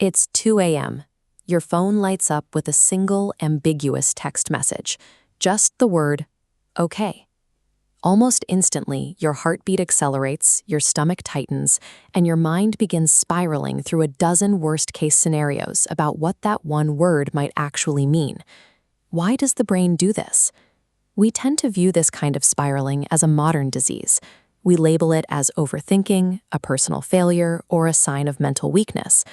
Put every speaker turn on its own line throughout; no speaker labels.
It's 2 a.m. Your phone lights up with a single ambiguous text message. Just the word, okay. Almost instantly, your heartbeat accelerates, your stomach tightens, and your mind begins spiraling through a dozen worst-case scenarios about what that one word might actually mean. Why does the brain do this? We tend to view this kind of spiraling as a modern disease. We label it as overthinking, a personal failure, or a sign of mental weakness.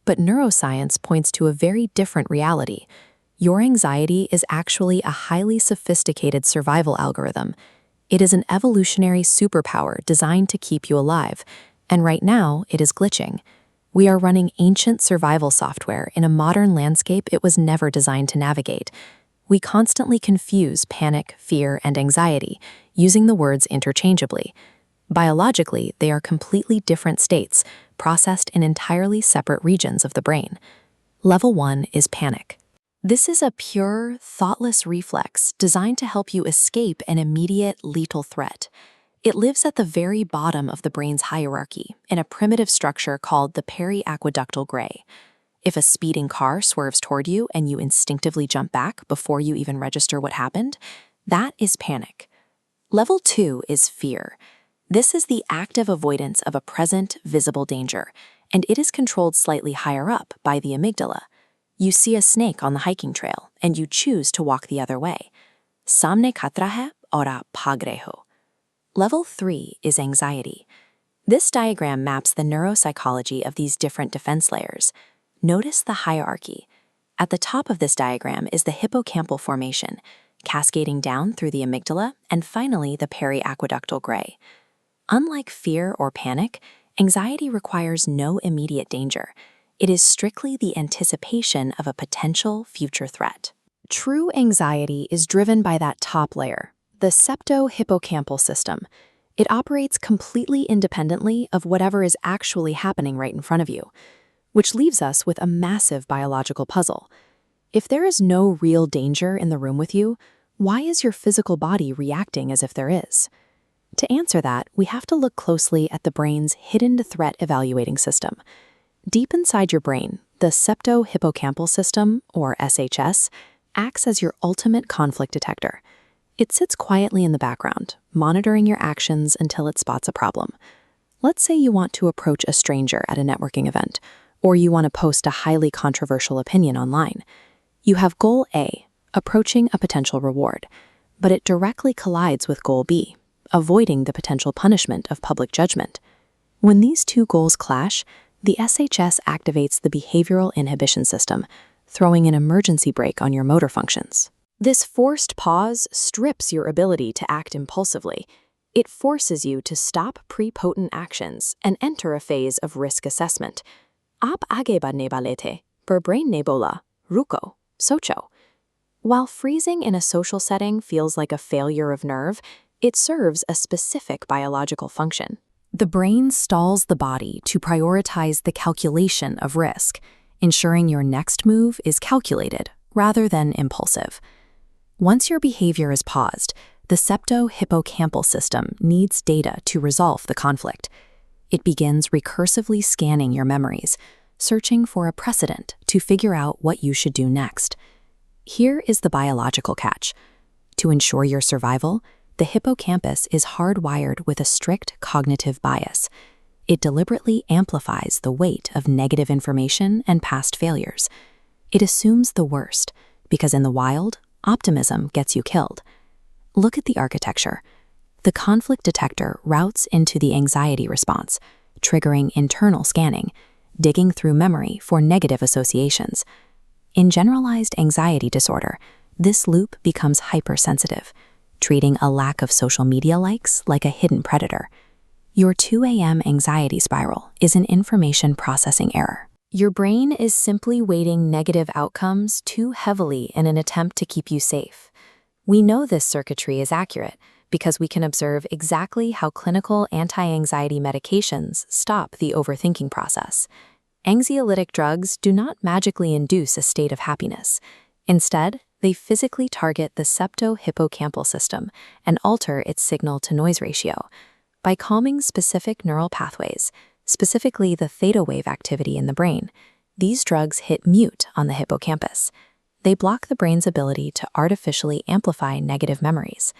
But neuroscience points to a very different reality. Your anxiety is actually a highly sophisticated survival algorithm. It is an evolutionary superpower designed to keep you alive, and right now it is glitching. We are running ancient survival software in a modern landscape it was never designed to navigate. We constantly confuse panic, fear, and anxiety, using the words interchangeably. Biologically, they are completely different states, processed in entirely separate regions of the brain. Level 1 is panic. This is a pure, thoughtless reflex designed to help you escape an immediate, lethal threat. It lives at the very bottom of the brain's hierarchy, in a primitive structure called the periaqueductal gray. If a speeding car swerves toward you and you instinctively jump back before you even register what happened, that is panic. Level 2 is fear. This is the active avoidance of a present, visible danger, and it is controlled slightly higher up by the amygdala. You see a snake on the hiking trail, and you choose to walk the other way. Samne katrahe ora pagreho. Level 3 is anxiety. This diagram maps the neuropsychology of these different defense layers. Notice the hierarchy. At the top of this diagram is the hippocampal formation, cascading down through the amygdala, and finally the periaqueductal gray. Unlike fear or panic, anxiety requires no immediate danger. It is strictly the anticipation of a potential future threat. True anxiety is driven by that top layer, the septo-hippocampal system. It operates completely independently of whatever is actually happening right in front of you, which leaves us with a massive biological puzzle. If there is no real danger in the room with you, why is your physical body reacting as if there is? To answer that, we have to look closely at the brain's hidden threat evaluating system. Deep inside your brain, the septo-hippocampal system, or SHS, acts as your ultimate conflict detector. It sits quietly in the background, monitoring your actions until it spots a problem. Let's say you want to approach a stranger at a networking event, or you want to post a highly controversial opinion online. You have Goal A, approaching a potential reward, but it directly collides with Goal B, avoiding the potential punishment of public judgment. When these two goals clash, the SHS activates the Behavioral Inhibition System, throwing an emergency brake on your motor functions. This forced pause strips your ability to act impulsively. It forces you to stop prepotent actions and enter a phase of risk assessment. Ab age ba ne balete, per brain ne bola, ruko, socho. While freezing in a social setting feels like a failure of nerve, it serves a specific biological function. The brain stalls the body to prioritize the calculation of risk, ensuring your next move is calculated rather than impulsive. Once your behavior is paused, the septo-hippocampal system needs data to resolve the conflict. It begins recursively scanning your memories, searching for a precedent to figure out what you should do next. Here is the biological catch. To ensure your survival, the hippocampus is hardwired with a strict cognitive bias. It deliberately amplifies the weight of negative information and past failures. It assumes the worst, because in the wild, optimism gets you killed. Look at the architecture. The conflict detector routes into the anxiety response, triggering internal scanning, digging through memory for negative associations. In generalized anxiety disorder, this loop becomes hypersensitive, treating a lack of social media likes like a hidden predator. Your 2 a.m. anxiety spiral is an information processing error. Your brain is simply weighting negative outcomes too heavily in an attempt to keep you safe. We know this circuitry is accurate because we can observe exactly how clinical anti-anxiety medications stop the overthinking process. Anxiolytic drugs do not magically induce a state of happiness. Instead, they physically target the septo-hippocampal system and alter its signal-to-noise ratio. By calming specific neural pathways, specifically the theta wave activity in the brain, These drugs hit mute on the hippocampus. They block the brain's ability to artificially amplify negative memories.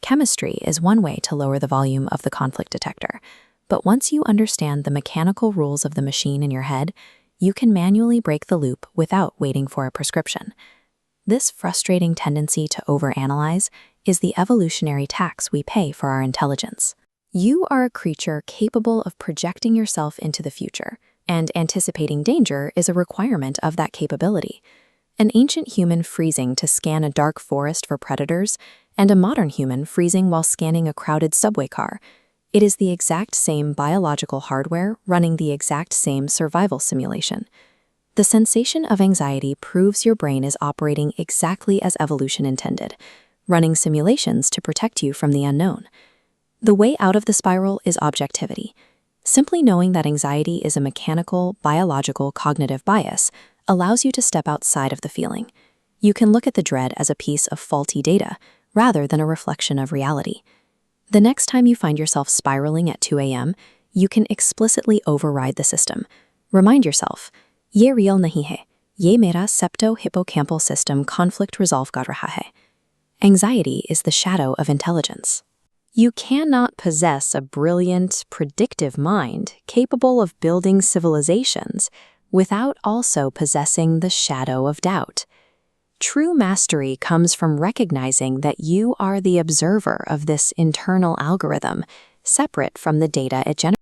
Chemistry is one way to lower the volume of the conflict detector, but once you understand the mechanical rules of the machine in your head, you can manually break the loop without waiting for a prescription. This frustrating tendency to overanalyze is the evolutionary tax we pay for our intelligence. You are a creature capable of projecting yourself into the future, and anticipating danger is a requirement of that capability. An ancient human freezing to scan a dark forest for predators, and a modern human freezing while scanning a crowded subway car. It is the exact same biological hardware running the exact same survival simulation. The sensation of anxiety proves your brain is operating exactly as evolution intended, running simulations to protect you from the unknown. The way out of the spiral is objectivity. Simply knowing that anxiety is a mechanical, biological, cognitive bias allows you to step outside of the feeling. You can look at the dread as a piece of faulty data, rather than a reflection of reality. The next time you find yourself spiraling at 2 a.m., you can explicitly override the system. Remind yourself, "Ye real nahi hai, ye mera septo-hippocampal system conflict resolve kar raha hai." Anxiety is the shadow of intelligence. You cannot possess a brilliant, predictive mind capable of building civilizations without also possessing the shadow of doubt. True mastery comes from recognizing that you are the observer of this internal algorithm, separate from the data it generates.